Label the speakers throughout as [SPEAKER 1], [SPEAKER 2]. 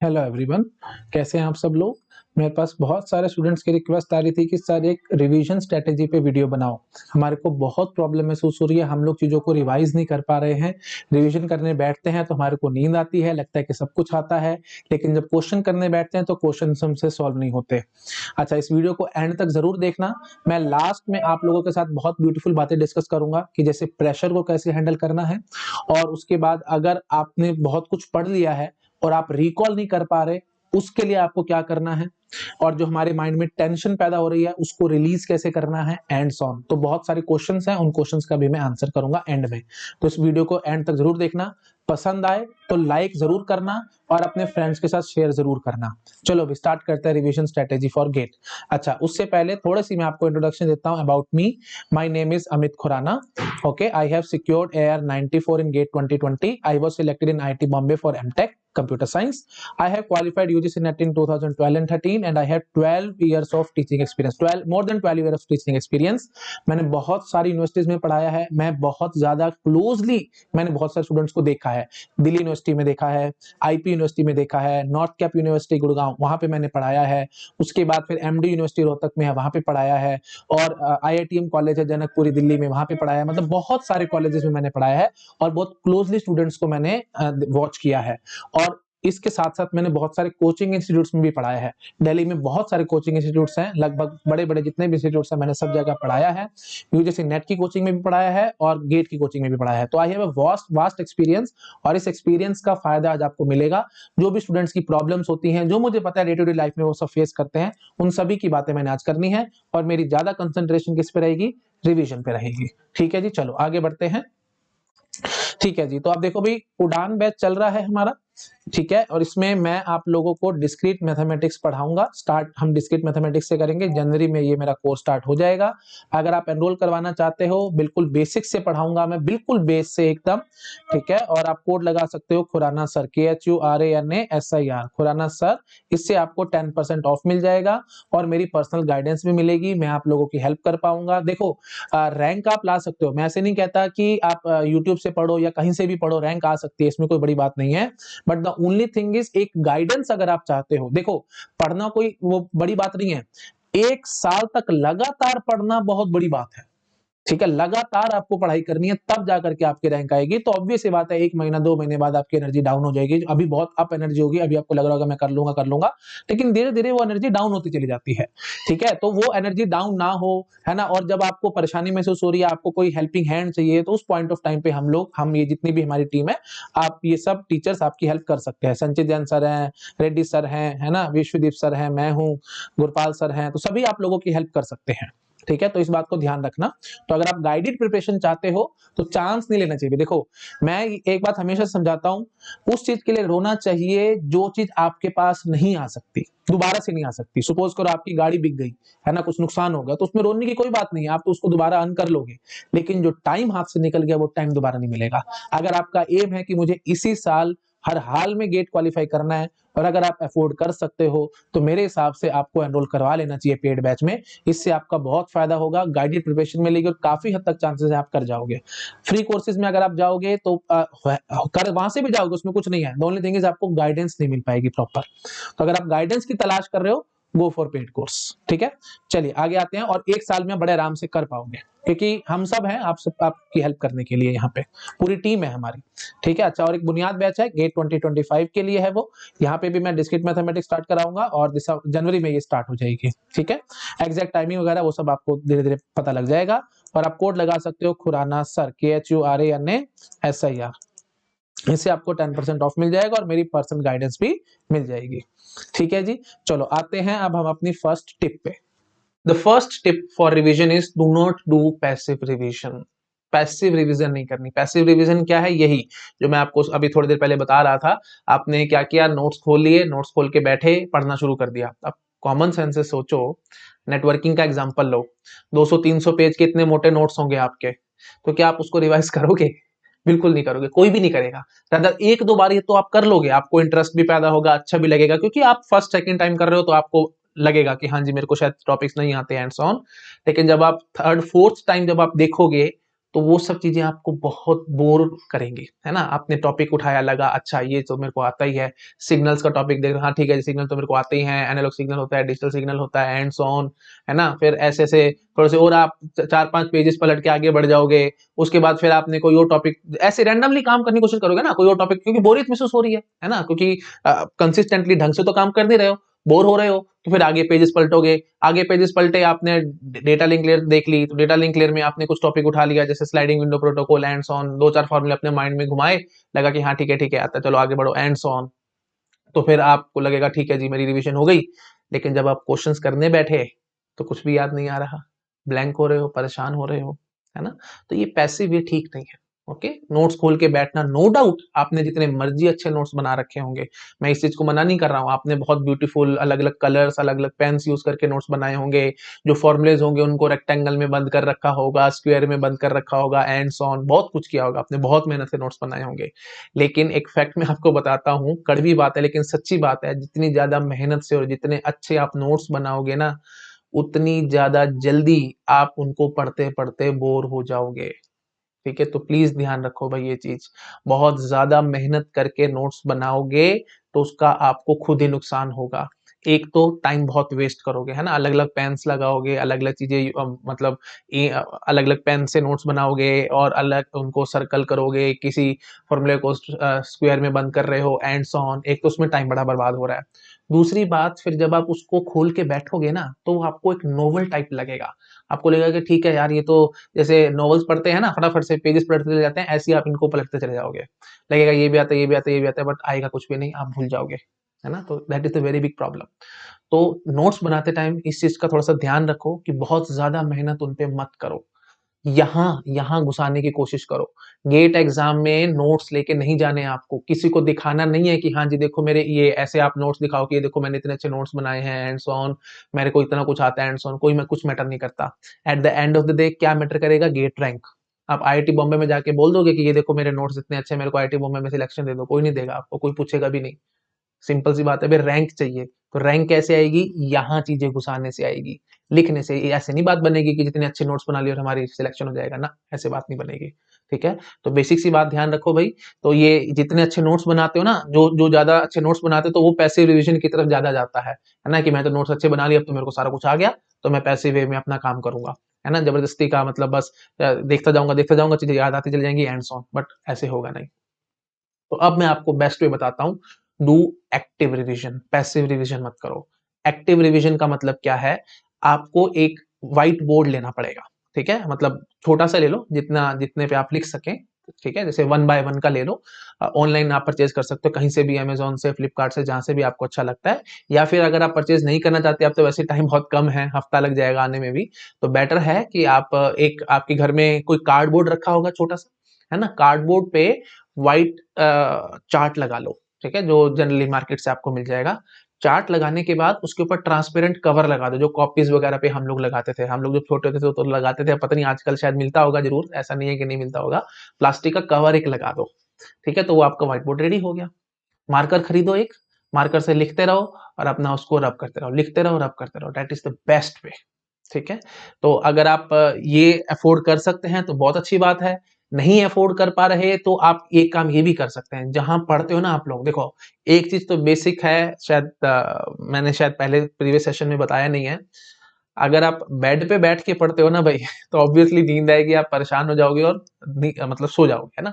[SPEAKER 1] Hello everyone, कैसे हैं आप सब लोग। मेरे पास बहुत सारे स्टूडेंट्स की रिक्वेस्ट आ रही थी कि सर एक रिवीजन स्ट्रेटेजी पे वीडियो बनाओ। हमारे को बहुत प्रॉब्लम महसूस हो रही है, हम लोग चीज़ों को रिवाइज नहीं कर पा रहे हैं। रिवीजन करने बैठते हैं तो हमारे को नींद आती है, लगता है कि सब कुछ आता है, लेकिन जब क्वेश्चन करने बैठते हैं तो क्वेश्चन हमसे सॉल्व नहीं होते। अच्छा, इस वीडियो को एंड तक जरूर देखना। मैं लास्ट में आप लोगों के साथ बहुत ब्यूटीफुल बातें डिस्कस करूंगा कि जैसे प्रेशर को कैसे हैंडल करना है, और उसके बाद अगर आपने बहुत कुछ पढ़ लिया है और आप रिकॉल नहीं कर पा रहे, उसके लिए आपको क्या करना है, और जो हमारे माइंड में टेंशन पैदा हो रही है उसको रिलीज कैसे करना है, एंड सो ऑन। तो बहुत सारे क्वेश्चंस हैं, उन क्वेश्चंस का भी मैं आंसर करूंगा एंड में। तो इस वीडियो को एंड तक जरूर देखना। पसंद आए तो लाइक जरूर करना और अपने फ्रेंड्स के साथ शेयर जरूर करना। चलो अभी स्टार्ट करते हैं रिवीजन स्ट्रेटेजी फॉर गेट। अच्छा, उससे पहले थोड़ी सी मैं आपको इंट्रोडक्शन देता हूं about me. My name is Amit Khurana. Okay, I have secured AR 94 in GATE 2020. I was selected in IIT Bombay for MTech Computer Science. I have qualified UGC NET in 2012 and 13, and I have 12 years of teaching experience. 12 more than 12 years of teaching experience. मैंने बहुत सारी universities में पढ़ाया है। मैं बहुत ज्यादा closely मैंने बहुत सारे स्टूडेंट्स को देखा है। दिल्ली यूनिवर्सिटी में देखा है, आईपी यूनिवर्सिटी में देखा है, नॉर्थ कैप यूनिवर्सिटी गुड़गांव वहां पे मैंने पढ़ाया है। उसके बाद फिर एमडी यूनिवर्सिटी रोहतक में है, वहां पे पढ़ाया है। और आईआईटीएम कॉलेज है जनकपुरी दिल्ली में, वहां पे पढ़ाया है। मतलब बहुत सारे कॉलेजेस में मैंने पढ़ाया है और बहुत क्लोजली स्टूडेंट्स को मैंने वॉच किया है। और इसके साथ साथ मैंने बहुत सारे कोचिंग इंस्टीट्यूट्स में भी पढ़ाया है। दिल्ली में बहुत सारे कोचिंग इंस्टीट्यूट्स हैं, लगभग बड़े बड़े जितने भी इंस्टीट्यूट्स हैं मैंने सब जगह पढ़ाया है। यूजीसी नेट की कोचिंग में भी पढ़ाया है और गेट की कोचिंग में भी पढ़ाया है। तो I have a vast vast experience, और इस एक्सपीरियंस का फायदा आज आपको मिलेगा। जो भी स्टूडेंट्स की प्रॉब्लम्स होती हैं, जो मुझे पता है डे टू डे लाइफ में वो सब फेस करते हैं, उन सभी की बातें मैंने आज करनी है। और मेरी ज्यादा कंसंट्रेशन किस पे रहेगी? रिवीजन पे रहेगी। ठीक है जी, चलो आगे बढ़ते हैं। ठीक है जी, तो आप देखो भाई, उड़ान बैच चल रहा है हमारा। ठीक है, और इसमें मैं आप लोगों को डिस्क्रीट मैथमेटिक्स पढ़ाऊंगा। स्टार्ट हम डिस्क्रीट मैथमेटिक्स से करेंगे। जनवरी में ये मेरा कोर्स स्टार्ट हो जाएगा। अगर आप एनरोल करवाना चाहते हो, बिल्कुल बेसिक से पढ़ाऊंगा मैं, बिल्कुल बेस से एकदम। ठीक है, और आप कोड लगा सकते हो Khurana sir, KHURANASIR, Khurana sir. इससे आपको 10% ऑफ मिल जाएगा और मेरी पर्सनल गाइडेंस भी मिलेगी। मैं आप लोगों की हेल्प कर पाऊंगा। देखो, रैंक आप ला सकते हो, मैं ऐसे नहीं कहता कि आप यूट्यूब से पढ़ो या कहीं से भी पढ़ो, रैंक आ सकती है, इसमें कोई बड़ी बात नहीं है। But the only thing is, एक गाइडेंस अगर आप चाहते हो, देखो पढ़ना कोई वो बड़ी बात नहीं है। 1 साल तक लगातार पढ़ना बहुत बड़ी बात है। ठीक है, लगातार आपको पढ़ाई करनी है, तब जाकर के आपकी रैंक आएगी। तो ऑब्वियस सी बात है, 1 महीना 2 महीने बाद आपकी एनर्जी डाउन हो जाएगी। अभी बहुत अप एनर्जी होगी, अभी आपको लग रहा होगा मैं कर लूंगा, लेकिन धीरे धीरे वो एनर्जी डाउन होती चली जाती है। ठीक है, तो वो एनर्जी डाउन ना हो, है ना। और जब आपको परेशानी महसूस हो रही है, आपको कोई हेल्पिंग हैंड चाहिए, तो उस पॉइंट ऑफ टाइम पे हम ये जितनी भी हमारी टीम है, आप ये सब टीचर्स आपकी हेल्प कर सकते हैं। संचित जैन सर हैं, रेड्डी सर हैं, है ना, विश्वदीप सर हैं, मैं हूँ, गुरपाल सर हैं, तो सभी आप लोगों की हेल्प कर सकते हैं। ठीक है, तो इस बात को ध्यान रखना। तो अगर आप गाइडेड प्रिपरेशन चाहते हो तो चांस नहीं लेना चाहिए। देखो, मैं एक बात हमेशा समझाता हूं, उस चीज के लिए रोना चाहिए जो चीज आपके पास नहीं आ सकती, दोबारा से नहीं आ सकती। सपोज करो आपकी गाड़ी बिक गई, है ना, कुछ नुकसान हो गया, तो उसमें रोने की कोई बात नहीं है, आप तो उसको दोबारा अर्न कर लोगे। लेकिन जो टाइम हाथ से निकल गया, वो टाइम दोबारा नहीं मिलेगा। अगर आपका एम है कि मुझे इसी साल हर हाल में गेट क्वालिफाई करना है, और अगर आप अफोर्ड कर सकते हो, तो मेरे हिसाब से आपको एनरोल करवा लेना चाहिए पेड बैच में। इससे आपका बहुत फायदा होगा, गाइडेड प्रिपरेशन मिलेगी और काफी हद तक चांसेस है आप कर जाओगे। फ्री कोर्सेज में अगर आप जाओगे तो कर वहां से भी जाओगे, उसमें कुछ नहीं है। द ओनली थिंग इज आपको गाइडेंस नहीं मिल पाएगी प्रॉपर। तो अगर आप गाइडेंस की तलाश कर रहे हो, गो फॉर पेड कोर्स। ठीक है, चलिए आगे आते हैं। और 1 साल में बड़े आराम से कर पाओगे, क्योंकि हम सब हैं आप सब आपकी हेल्प करने के लिए, यहाँ पे पूरी टीम है हमारी। ठीक है, अच्छा, और एक बुनियाद बैच है गेट 2025 के लिए है वो। यहाँ पे भी मैं डिस्क्रीट मैथमेटिक्स स्टार्ट कराऊंगा और जनवरी में ये स्टार्ट हो जाएगी। ठीक है, एग्जैक्ट टाइमिंग वगैरह वो सब आपको धीरे धीरे पता लग जाएगा। और आप कोड लगा सकते हो खुराना सर, KHURANASIR। इससे आपको 10% ऑफ मिल जाएगा और मेरी पर्सनल गाइडेंस भी मिल जाएगी। ठीक है जी, चलो आते हैं अब हम अपनी फर्स्ट टिप पे। The first tip for revision is do not do passive revision. Passive revision नहीं करनी। पैसिव रिवीजन क्या है? यही जो मैं आपको अभी थोड़ी देर पहले बता रहा था। आपने क्या किया? नोट्स खोल लिए, नोट्स खोल के बैठे, पढ़ना शुरू कर दिया। अब कॉमन सेंस से सोचो, नेटवर्किंग का एग्जांपल लो, 200-300 पेज के इतने मोटे नोट्स होंगे आपके, तो क्या आप उसको रिवाइज करोगे? बिल्कुल नहीं करोगे, कोई भी नहीं करेगा। रादर 1-2 बार ये तो आप कर लोगे, आपको इंटरेस्ट भी पैदा होगा, अच्छा भी लगेगा, क्योंकि आप फर्स्ट सेकंड टाइम कर रहे हो तो आपको लगेगा कि हाँ जी मेरे को शायद टॉपिक्स नहीं आते एंड सो ऑन। लेकिन जब आप थर्ड फोर्थ टाइम जब आप देखोगे, तो वो सब चीजें आपको बहुत बोर करेंगी, है ना। आपने टॉपिक उठाया, लगा अच्छा ये तो मेरे को आता ही है, सिग्नल्स का टॉपिक देख रहे हाँ ठीक है, सिग्नल तो मेरे को आते ही हैं, एनालॉग सिग्नल होता है, डिजिटल सिग्नल होता है, एंड सो ऑन, है ना। फिर ऐसे ऐसे थोड़े से और आप 4-5 पेजेस पलट के आगे बढ़ जाओगे। उसके बाद फिर आपने कोई और टॉपिक ऐसे रैंडमली काम करने की कोशिश करोगे ना, कोई और टॉपिक, क्योंकि बोरियत महसूस हो रही है ना, क्योंकि कंसिस्टेंटली ढंग से तो काम कर नहीं रहे हो, बोर हो रहे हो, तो फिर आगे पेजेस पलटोगे। आगे पेजेस पलटे, आपने डेटा लिंक लेयर देख ली, तो डेटा लिंक लेयर में आपने कुछ टॉपिक उठा लिया, जैसे sliding window protocol, and so on, 2-4 फॉर्मूले अपने माइंड में घुमाए, लगा कि हाँ ठीक है आता है, चलो आगे बढ़ो, एंड सो ऑन। तो फिर आपको लगेगा ठीक है जी मेरी रिवीजन हो गई, लेकिन जब आप क्वेश्चंस करने बैठे तो कुछ भी याद नहीं आ रहा, ब्लैंक हो रहे हो, परेशान हो रहे हो, है ना। तो ये पैसिव वे ठीक नहीं है। ओके, नोट्स खोल के बैठना, नो डाउट आपने जितने मर्जी अच्छे नोट्स बना रखे होंगे, मैं इस चीज को मना नहीं कर रहा हूँ, आपने बहुत ब्यूटीफुल अलग अलग कलर्स, अलग अलग पेन्स यूज करके नोट्स बनाए होंगे, जो फॉर्मुलेज होंगे उनको रेक्टेंगल में बंद कर रखा होगा, स्क्वायर में बंद कर रखा होगा, एंड सो ऑन, बहुत कुछ किया होगा आपने, बहुत मेहनत से नोट्स बनाए होंगे। लेकिन एक फैक्ट मैं आपको बताता हूँ, कड़वी बात है लेकिन सच्ची बात है, जितनी ज्यादा मेहनत से और जितने अच्छे आप नोट्स बनाओगे ना, उतनी ज्यादा जल्दी आप उनको पढ़ते पढ़ते बोर हो जाओगे। ठीक है, तो प्लीज ध्यान रखो भाई ये चीज, बहुत ज्यादा मेहनत करके नोट्स बनाओगे तो उसका आपको खुद ही नुकसान होगा। एक तो टाइम बहुत वेस्ट करोगे, है ना, अलग अलग पेन्स लगाओगे, अलग अलग चीजें मतलब अलग अलग पेन से नोट्स बनाओगे और अलग उनको सर्कल करोगे, किसी फॉर्मूले को स्क्वायर में बंद कर रहे हो, एंड सो ऑन। एक तो उसमें टाइम बड़ा बर्बाद हो रहा है, दूसरी बात फिर जब आप उसको खोल के बैठोगे ना, तो आपको एक नोवेल टाइप लगेगा, आपको लगेगा कि ठीक है यार ये तो जैसे नॉवेल्स पढ़ते हैं ना, फटाफट से पेजेस पलटते चले जाते हैं, ऐसे ही आप इनको पलटते चले जाओगे, लगेगा ये भी आता है, ये भी आता है, ये भी आता है, बट आएगा कुछ भी नहीं, आप भूल जाओगे, है ना। तो that is the very big problem. तो नोट्स बनाते टाइम इस चीज का थोड़ा सा ध्यान रखो कि बहुत ज्यादा मेहनत उन पे मत करो, यहाँ यहाँ घुसाने की कोशिश करो। गेट एग्जाम में नोट्स लेके नहीं जाने आपको, किसी को दिखाना नहीं है कि हाँ जी देखो मेरे ये ऐसे, आप नोट्स दिखाओ कि ये देखो मैंने इतने अच्छे नोट्स बनाए हैं, एंड सो ऑन, मेरे को इतना कुछ आता है, एंड सो ऑन, कोई मैं कुछ मैटर नहीं करता। At the end of the day क्या मैटर करेगा? Get rank. आप आईआईटी बॉम्बे में जाके बोल दोगे कि ये देखो मेरे नोट्स इतने अच्छे, मेरे को आईआईटी बॉम्बे में सिलेक्शन दे दो, कोई नहीं देगा आपको, कोई पूछेगा भी नहीं। सिंपल सी बात है भाई, रैंक चाहिए, तो रैंक कैसे आएगी? यहाँ चीजें घुसाने से आएगी, लिखने से। ऐसे नहीं बात बनेगी कि जितने अच्छे नोट्स बना लिए और हमारी सिलेक्शन हो जाएगा ना, ऐसे बात नहीं बनेगी। ठीक है, तो बेसिक सी बात ध्यान रखो भाई। तो ये जितने अच्छे नोट्स बनाते हो ना, जो जो ज्यादा अच्छे नोट्स बनाते हो, तो वो पैसिव रिवीजन की तरफ ज्यादा जाता है ना, कि मैं तो नोट्स अच्छे बना लिए, अब तो मेरे को सारा कुछ आ गया, तो मैं पैसिव वे में अपना काम करूंगा, है ना, जबरदस्ती का मतलब बस देखता जाऊंगा, चीजें याद आती चली जाएंगी, एंड सो ऑन, बट ऐसे होगा नहीं। तो अब मैं आपको बेस्ट वे बताता हूँ, do active revision, passive revision मत करो। एक्टिव रिवीजन का मतलब क्या है? आपको एक व्हाइट बोर्ड लेना पड़ेगा, ठीक है, मतलब छोटा सा ले लो, जितना जितने पे आप लिख सकें, ठीक है, जैसे 1 by 1 का ले लो। ऑनलाइन आप परचेज कर सकते हो कहीं से भी, अमेजोन से, फ्लिपकार्ट से, जहां से भी आपको अच्छा लगता है। या फिर अगर आप परचेज नहीं करना चाहते, आप तो वैसे टाइम बहुत कम है, हफ्ता लग जाएगा आने में भी, तो बेटर है कि आप एक आपके घर में कोई कार्डबोर्ड रखा होगा छोटा सा, है ना, कार्डबोर्ड पे व्हाइट चार्ट लगा लो, ठीक है, जो जनरली मार्केट से आपको मिल जाएगा। चार्ट लगाने के बाद उसके ऊपर ट्रांसपेरेंट कवर लगा दो, जो कॉपीज वगैरह पे हम लोग लगाते थे, हम लोग जब छोटे होते थे तो लगाते थे, पता नहीं आजकल शायद मिलता होगा जरूर, ऐसा नहीं है कि नहीं मिलता होगा। प्लास्टिक का कवर एक लगा दो, ठीक है, तो वो आपका व्हाइट बोर्ड रेडी हो गया। मार्कर खरीदो एक, मार्कर से लिखते रहो और अपना उसको रब करते रहो, लिखते रहो, रब करते रहो, that is the best way. ठीक है, तो अगर आप ये अफोर्ड कर सकते हैं तो बहुत अच्छी बात है, नहीं अफोर्ड कर पा रहे तो आप एक काम ये भी कर सकते हैं, जहां पढ़ते हो ना आप लोग, देखो एक चीज तो बेसिक है, शायद मैंने शायद पहले प्रीवियस सेशन में बताया नहीं है, अगर आप बेड पे बैठ के पढ़ते हो ना भाई तो ऑब्वियसली नींद आएगी, आप परेशान हो जाओगे और मतलब सो जाओगे, है ना।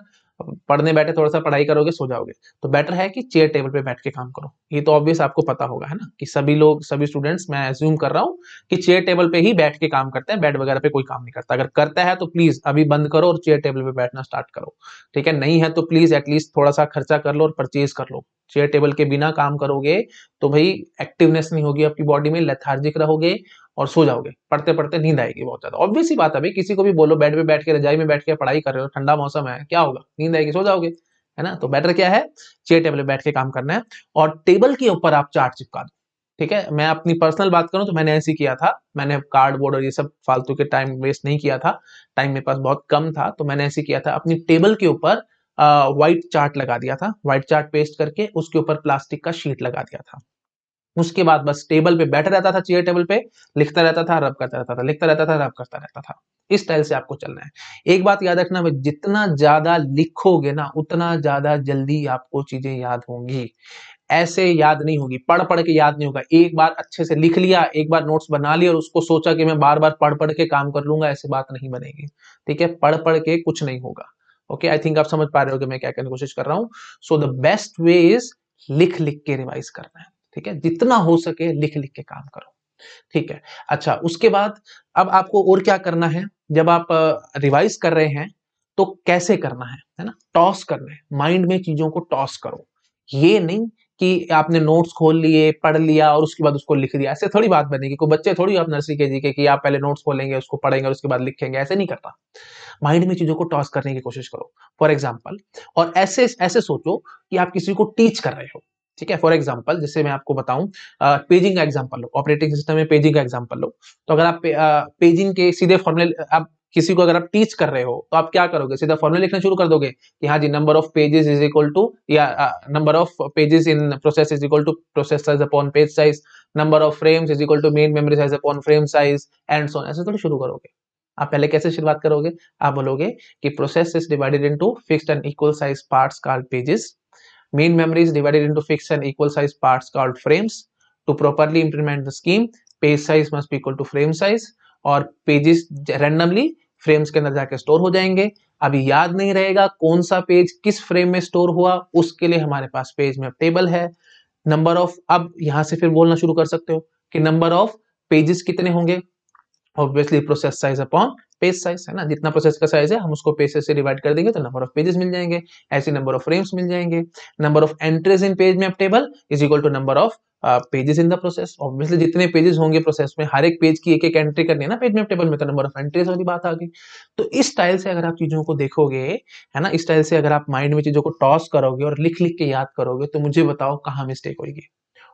[SPEAKER 1] पढ़ने बैठे थोड़ा सा पढ़ाई करोगे, सो जाओगे, तो बेटर है कि चेयर टेबल पे बैठ के काम करो। ये तो ऑब्वियस आपको पता होगा, है ना, कि सभी लोग, सभी स्टूडेंट्स, मैं एज्यूम कर रहा हूँ कि चेयर टेबल पे ही बैठ के काम करते हैं, बेड वगैरह पे कोई काम नहीं करता। अगर करता है तो प्लीज अभी बंद करो और चेयर टेबल पे बैठना स्टार्ट करो, ठीक है। नहीं है तो प्लीज एटलीस्ट थोड़ा सा खर्चा कर लो और परचेज कर लो। चेयर टेबल के बिना काम करोगे तो भाई एक्टिवनेस नहीं होगी आपकी बॉडी में, लेथार्जिक रहोगे और सो जाओगे, पढ़ते पढ़ते नींद आएगी बहुत ज्यादा। ऑब्वियस सी बात है भाई, किसी को भी बोलो बेड पे बैठ के, रजाई में बैठ के पढ़ाई कर रहे हो, ठंडा मौसम है, क्या होगा? नींद आएगी, सो जाओगे, है ना। तो बेटर क्या है? चेयर टेबल पे बैठ के काम करना है, और टेबल के ऊपर आप चार्ट चिपका दो, ठीक है। मैं अपनी पर्सनल बात करूं तो मैंने ऐसे किया था, मैंने कार्डबोर्ड और ये सब फालतू के टाइम वेस्ट नहीं किया था, टाइम मेरे पास बहुत कम था, तो मैंने ऐसे किया था, अपनी टेबल के ऊपर व्हाइट चार्ट लगा दिया था, व्हाइट चार्ट पेस्ट करके उसके ऊपर प्लास्टिक का शीट लगा दिया था, उसके बाद बस टेबल पे बैठा रहता था, चेयर टेबल पे लिखता रहता था, रब करता रहता था, लिखता रहता था, रब करता रहता था। इस स्टाइल से आपको चलना है। एक बात याद रखना भाई, जितना ज्यादा लिखोगे ना उतना ज्यादा जल्दी आपको चीजें याद होंगी। ऐसे याद नहीं होगी, पढ़ पढ़ के याद नहीं होगा। एक बार अच्छे से लिख लिया, एक बार नोट्स बना लिया और उसको सोचा कि मैं बार बार पढ़ पढ़ के काम कर लूंगा, ऐसी बात नहीं बनेगी। ठीक है, पढ़ पढ़ के कुछ नहीं होगा। ओके, आई थिंक आप समझ पा रहे हो कि मैं क्या कहने की कोशिश कर रहा हूँ। So the best way is लिख लिख के रिवाइज करना है। ठीक है, जितना हो सके लिख लिख के काम करो। ठीक है, अच्छा उसके बाद अब आपको और क्या करना है, जब आप रिवाइज कर रहे हैं तो कैसे करना है ना, टॉस करना है, माइंड में चीजों को टॉस करो। ये नहीं कि आपने नोट्स खोल लिए, पढ़ लिया और उसके बाद उसको लिख दिया, ऐसे थोड़ी बात बनेगी। कोई बच्चे थोड़ी आप नर्सरी के जी के कि आप पहले नोट्स खोलेंगे, उसको पढ़ेंगे और उसके बाद लिखेंगे, ऐसे नहीं करता। माइंड में चीजों को टॉस करने की कोशिश करो। फॉर एग्जाम्पल, और ऐसे ऐसे सोचो कि आप किसी को टीच कर रहे हो। ठीक है, फॉर एग्जाम्पल जैसे मैं आपको बताऊं, पेजिंग का एग्जाम्पल लो, ऑपरेटिंग सिस्टम में पेजिंग का एग्जाम्पल लो। तो अगर आप पेजिंग के सीधे फॉर्मूले, आप किसी को अगर आप टीच कर रहे हो तो आप क्या करोगे, सीधा फॉर्मूला लिखना शुरू कर दोगे कि हाँ जी, number of pages is equal to, या number of pages in process is equal to process size upon page size, number of frames is equal to main memory size upon frame size and so on. ऐसे थोड़ी शुरू करोगे। आप पहले कैसे शुरुआत करोगे, आप बोलोगे कि process is divided into fixed and equal size parts called pages, main memory is divided into fixed and equal size parts called frames. To properly implement the scheme, page size must be equal to frame size, और pages randomly frames के अंदर जाके store हो जाएंगे। अभी याद नहीं रहेगा कौन सा पेज किस फ्रेम में स्टोर हुआ, उसके लिए हमारे पास पेज में टेबल है। नंबर ऑफ, अब यहां से फिर बोलना शुरू कर सकते हो कि नंबर ऑफ पेजेस कितने होंगे, obviously process size upon page size, है ना, जितना प्रोसेस का साइज है हम उसको पेजेस से डिवाइड कर देंगे तो नंबर ऑफ पेजेस मिल जाएंगे, ऐसे नंबर ऑफ फ्रेम्स मिल जाएंगे। Number of entries in page map table is equal to number of pages in the process. Obviously जितने पेजेस होंगे प्रोसेस में, हर एक पेज की एक एक एंट्री करनी है ना पेज मैप टेबल में, तो नंबर ऑफ एंट्रीज वाली बात आ गई। तो इस स्टाइल से अगर आप चीजों को देखोगे, है ना, इस स्टाइल से अगर आप माइंड में चीजों को टॉस करोगे और लिख लिख के याद करोगे, तो मुझे बताओ कहाँ मिस्टेक होगी।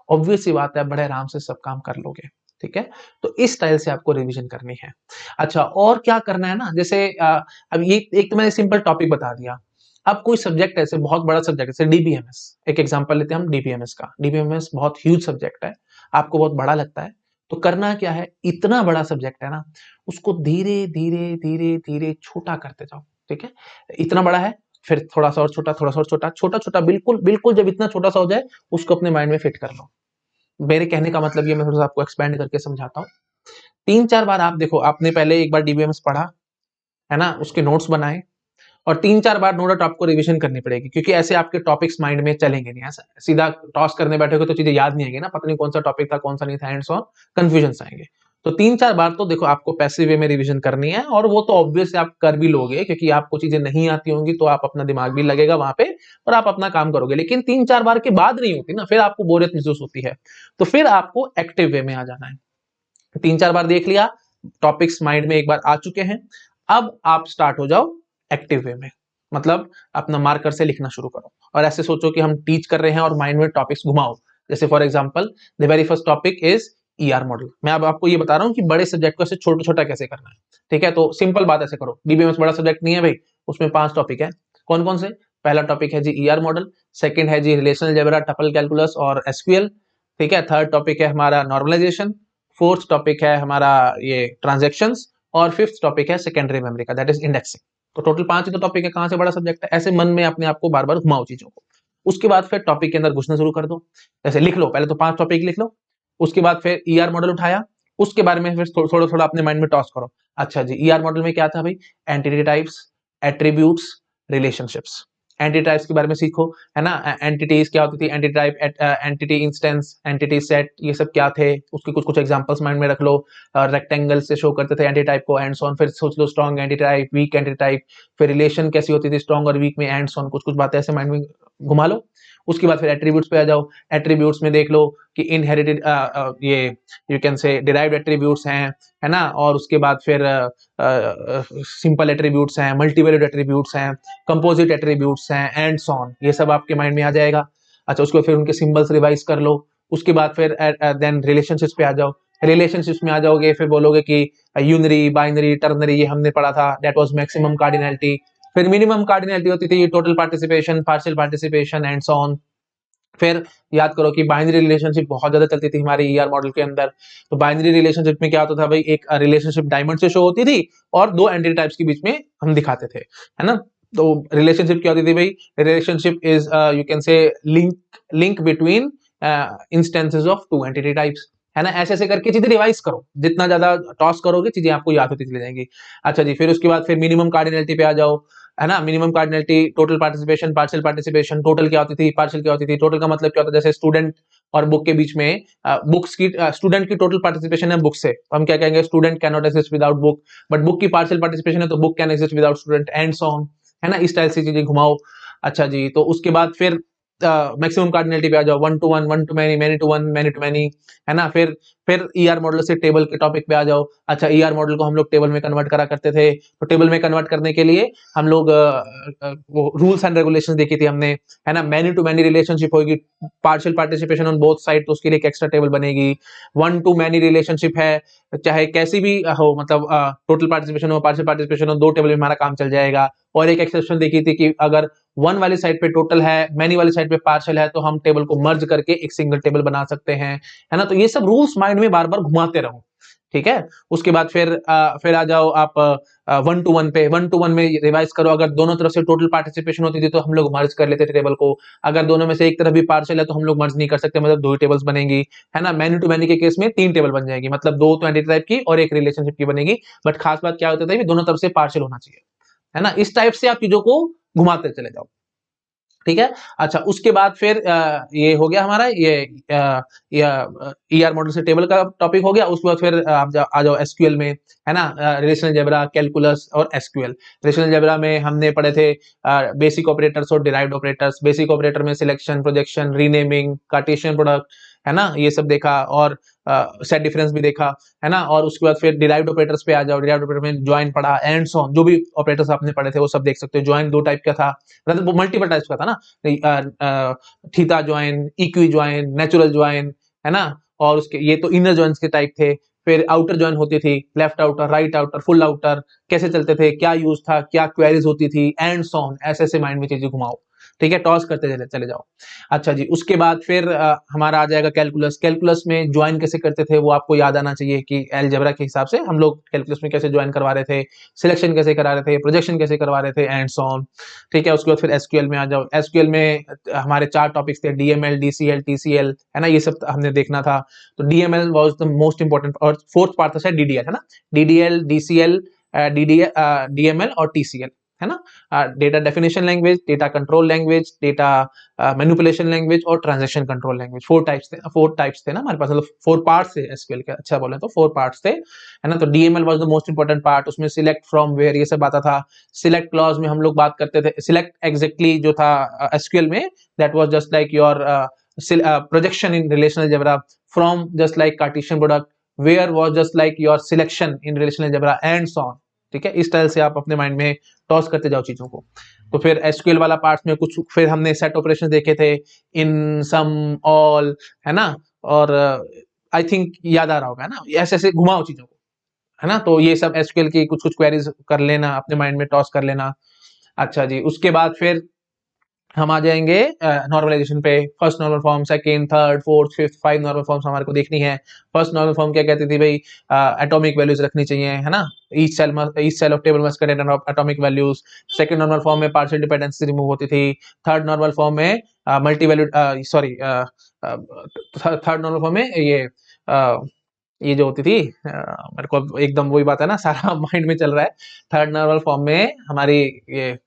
[SPEAKER 1] ऑब्वियस सी बात है, बड़े आराम से सब काम कर लोगे। ठीक है, तो इस स्टाइल से आपको रिवीजन करनी है। अच्छा, और क्या करना है ना, जैसे अब ये एक तो मैंने सिंपल टॉपिक बता दिया। अब कोई सब्जेक्ट ऐसे बहुत बड़ा सब्जेक्ट, जैसे डीबीएमएस, एक एग्जांपल लेते हैं हम डीबीएमएस का। डीबीएमएस बहुत ह्यूज सब्जेक्ट है, आपको बहुत बड़ा लगता है, तो करना क्या है, इतना बड़ा सब्जेक्ट है ना, उसको धीरे धीरे धीरे धीरे छोटा करते जाओ। ठीक है, इतना बड़ा है, फिर थोड़ा सा और छोटा, थोड़ा सा और छोटा, छोटा छोटा, बिल्कुल बिल्कुल जब इतना छोटा सा हो जाए उसको अपने माइंड में फिट कर लो। मेरे कहने का मतलब ये, मैं थोड़ा सा आपको एक्सपेंड करके समझाता हूँ। 3-4 बार आप देखो, आपने पहले एक बार डीबीएमएस पढ़ा, है ना, उसके नोट्स बनाए, और 3-4 बार नो डाउट आपको रिवीजन करनी पड़ेगी, क्योंकि ऐसे आपके टॉपिक्स माइंड में चलेंगे नहीं। ऐसा सीधा टॉस करने बैठोगे तो चीजें याद नहीं आएगी ना, पता नहीं कौन सा टॉपिक था कौन सा नहीं था, एंड सो ऑन, कंफ्यूजन आएंगे। तो 3-4 बार तो देखो आपको पैसिव वे में रिवीजन करनी है, और वो तो ऑब्वियस आप कर भी लोगे, क्योंकि आपको चीजें नहीं आती होंगी तो आप अपना दिमाग भी लगेगा वहां पे और आप अपना काम करोगे। लेकिन 3-4 बार के बाद नहीं होती ना, फिर आपको बोरियत महसूस होती है। तो फिर आपको एक्टिव वे में आ जाना है। 3-4 बार देख लिया, टॉपिक्स माइंड में एक बार आ चुके हैं, अब आप स्टार्ट हो जाओ एक्टिव वे में। मतलब अपना मार्कर से लिखना शुरू करो, और ऐसे सोचो कि हम टीच कर रहे हैं और माइंड में टॉपिक्स घुमाओ। जैसे for example, the very first topic is ER model. मैं अब आपको ये बता रहा हूं कि बड़े सब्जेक्ट को ऐसे छोटा छोटा कैसे करना है। ठीक है, तो सिंपल बात ऐसे करो, डीबीएमएस बड़ा सब्जेक्ट नहीं है भाई, उसमें 5 टॉपिक है। कौन कौन से, पहला टॉपिक है जी ईआर मॉडल, सेकंड है जी रिलेशनल अलजेब्रा, टपल कैलकुलस और एसक्यूएल। ठीक है, थर्ड टॉपिक है हमारा नॉर्मलाइजेशन, फोर्थ टॉपिक है हमारा ये ट्रांजेक्शंस, और फिफ्थ टॉपिक है सेकेंडरी मेमोरी का, दैट इज इंडेक्सिंग। तो टोटल 5 ही तो टॉपिक है, कहां से बड़ा सब्जेक्ट है, ऐसे मन में अपने आप को बार बार घुमाओ चीजों को। उसके बाद फिर टॉपिक के अंदर घुसना शुरू कर दो। जैसे लिख लो, पहले तो 5 टॉपिक लिख लो, उसके बाद फिर ईआर मॉडल उठाया, उसके बारे में फिर थोड़ा थोड़ा अपने माइंड में टॉस करो। अच्छा जी, ईआर मॉडल में क्या था भाई, entity types, attributes, relationships. Entity types के बारे में सीखो, है ना, एंटिटीज क्या होती थी, entity type, entity instance, entity set, ये सब क्या थे, उसके कुछ कुछ एग्जांपल्स माइंड में रख लो। रेक्टेंगल से शो करते थे एंटी टाइप को, एंड सॉन, फिर सोच लो strong antitype, weak antitype, फिर रिलेशन कैसी होती थी स्ट्रॉन्ग और वीक में, एंड सॉन, कुछ कुछ बातें ऐसे माइंड में घुमा लो। उसके बाद फिर एट्रीब्यूट्स पे आ जाओ। एट्रीब्यूट्स में देख लो कि इनहेरिटेड, ये you can say derived attributes हैं, है ना, और उसके बाद फिर सिंपल एट्रीब्यूट्स हैं, मल्टीवैल्यूड एट्रीब्यूट्स हैं, कंपोजिट एट्रीब्यूट्स हैं, एंड सॉन, ये सब आपके माइंड में आ जाएगा। अच्छा, उसको फिर उनके सिंबल्स रिवाइज कर लो। उसके बाद फिर देन रिलेशनशिप्स पे आ जाओ। रिलेशनशिप्स में आ जाओगे, फिर बोलोगे कि यूनरी, बाइनरी, टर्नरी, ये हमने पढ़ा था, दैट वाज मैक्सिमम कार्डिनैलिटी। फिर मिनिमम कार्डिनैलिटी होती थी total participation, partial participation, and so on. फिर याद करो कि बाइनरी रिलेशनशिप बहुत ज्यादा चलती थी हमारे ईआर मॉडल के अंदर। तो बाइनरी रिलेशनशिप में क्या होता था भाई, एक रिलेशनशिप डायमंड से शो होती थी और दो एंटिटी टाइप्स के बीच में हम दिखाते थे, है ना। तो रिलेशनशिप क्या होती थी भाई, relationship is you can say link between instances of to entity types, है ना। ऐसे ऐसे करके चीजें रिवाइज करो, जितना ज्यादा टॉस करोगे चीजें आपको याद होती चली जाएंगी। अच्छा जी, फिर उसके बाद फिर मिनिमम कार्डिनलिटी पे आ जाओ, है ना। Minimum cardinality, total participation, partial participation. Total क्या होती थी, पार्शियल क्या होती थी। टोटल का मतलब क्या होता है, जैसे स्टूडेंट और बुक के बीच में बुक्स की स्टूडेंट की टोटल पार्टिसिपेशन है बुक से, तो हम क्या कहेंगे, student can not exist without book. But book की पार्शियल पार्टिसिपेशन है तो book can exist without student, and so on, है ना। इस टाइप से चीजें घुमाओ। अच्छा जी, तो उसके बाद फिर मैक्सिमम कार्डिनलिटी पे आ जाओ, one to one, one to many, many to one, many to many, है ना। फिर ईआर मॉडल से टेबल के टॉपिक पे आ जाओ। अच्छा, ईआर मॉडल को हम लोग टेबल में कन्वर्ट करा करते थे, तो टेबल में कन्वर्ट करने के लिए हम लोग वो रूल्स एंड रेगुलेशंस देखी थी हमने, है ना। मैनी टू मैनी रिलेशनशिप होगी, partial participation on both side, तो उसके लिए एक एक्स्ट्रा टेबल बनेगी। वन टू मैनी रिलेशनशिप है, चाहे कैसी भी हो, मतलब टोटल पार्टिसिपेशन हो, पार्शियल पार्टिसिपेशन हो, दो टेबल में हमारा काम चल जाएगा। और एक एक्सेप्शन देखी थी कि अगर वन वाली साइड पे टोटल है, मैनी वाली साइड पे पार्शियल है, तो हम टेबल को मर्ज करके एक सिंगल टेबल बना सकते हैं, है ना। तो ये सब रूल्स माइंड में बार बार घुमाते रहो, ठीक है। उसके बाद फिर आ जाओ आप वन टू वन पे। वन टू वन में रिवाइज करो, अगर दोनों तरफ से टोटल पार्टिसिपेशन होती थी तो हम लोग मर्ज कर लेते थे टेबल को। अगर दोनों में से एक तरफ भी पार्शियल है तो हम लोग मर्ज नहीं कर सकते, मतलब दो ही टेबल्स बनेंगी, है ना। मैनी टू मैनी के केस में तीन टेबल बन जाएगी, मतलब दो तो एंटिटी टाइप की और एक रिलेशनशिप की बनेगी। बट खास बात क्या होता था कि दोनों तरफ से पार्शियल होना चाहिए, है ना। इस टाइप से आप चीजों को घुमाते चले जाओ, ठीक है। अच्छा, उसके बाद फिर ये हो गया हमारा ये ईआर मॉडल से टेबल का टॉपिक हो गया। उसके बाद फिर आप आ जाओ एसक्यूएल में, है ना। रिलेशनल अलजेब्रा, कैलकुलस और एसक्यूएल। रिलेशनल अलजेब्रा में हमने पढ़े थे बेसिक ऑपरेटर्स और डिराइव्ड ऑपरेटर्स। बेसिक ऑपरेटर में selection, projection, renaming, Cartesian product, है ना, ये सब देखा। और सेट डिफरेंस भी देखा, है ना। और उसके बाद फिर डिराइव्ड ऑपरेटर्स पे आ जाओ। डिराइव्ड ऑपरेटर में ज्वाइन पढ़ा, एंड सो ऑन, जो भी ऑपरेटर्स आपने पढ़े थे वो सब देख सकते हो। ज्वाइन दो टाइप का था, मतलब मल्टीपल टाइप्स का था ना, theta join, equi join, natural join, है ना। और उसके ये तो इनर ज्वाइंस के टाइप थे। फिर आउटर ज्वाइन होती थी, left outer, right outer, full outer, कैसे चलते थे, क्या यूज था, क्या क्वेरीज होती थी, एंड सो ऑन। ऐसे ऐसे माइंड में चीजें घुमाओ, ठीक है, टॉस करते चले चले जाओ। अच्छा जी, उसके बाद फिर हमारा आ जाएगा कैलकुलस। कैलकुलस में ज्वाइन कैसे करते थे वो आपको याद आना चाहिए कि अलजेब्रा के हिसाब से हम लोग कैलकुलस में कैसे ज्वाइन करवा रहे थे, सिलेक्शन कैसे करा रहे थे, प्रोजेक्शन कैसे करवा रहे थे, एंड सो ऑन, ठीक है। उसके बाद फिर एसक्यूएल में आ जाओ। एसक्यूएल में हमारे चार टॉपिक्स थे, डीएमएल, डीसीएल, टीसीएल, है ना। ये सब हमने देखना था। तो DML was the most important, और फोर्थ पार्ट था शायद डीडीएल, है ना। डीडीएल, डीसीएल, डीएमएल और टीसीएल, है ना। Data definition language, data control language, data manipulation language और transaction control language. Four types थे ना हमारे पास, मतलब फोर पार्ट्स थे एसक्यूएल के, अच्छा बोले तो फोर पार्ट्स थे, है ना। तो DML was the most important part, उसमें सिलेक्ट, फ्रॉम, वेयर, ये सब आता था। सिलेक्ट क्लॉज में हम लोग बात करते थे, सिलेक्ट एग्जैक्टली जो था एसक्यूएल में, that was just like your projection in relational algebra, from just like Cartesian product, where was just like your selection in relational algebra, and so on, ठीक है। इस तरह से आप अपने माइंड में टॉस करते जाओ चीजों को। तो फिर एसक्यूएल वाला पार्ट में कुछ फिर हमने सेट ऑपरेशन देखे थे, इन, सम, ऑल, है ना। और आई थिंक याद आ रहा होगा ना, ऐसे ऐसे घुमाओ चीजों को, है ना। तो ये सब एसक्यूएल की कुछ कुछ क्वेरीज कर लेना, अपने माइंड में टॉस कर लेना। अच्छा जी, उसके बाद फिर हम आ जाएंगे नॉर्मलाइजेशन पे। First normal form, second, third, fourth, fifth, five normal forms हमारे को देखनी है। फर्स्ट नॉर्मल फॉर्म क्या कहती थी भाई, एटॉमिक वैल्यूज रखनी चाहिए, है ना। Each cell of table must contain atomic values. Second normal form में पार्शियल डिपेंडेंसी रिमूव होती थी। थर्ड नॉर्मल फॉर्म में multi value, sorry, third normal form में ये जो होती थी, मेरे को एकदम वही बात है ना, सारा माइंड में चल रहा है। थर्ड नॉर्मल फॉर्म में हमारी ये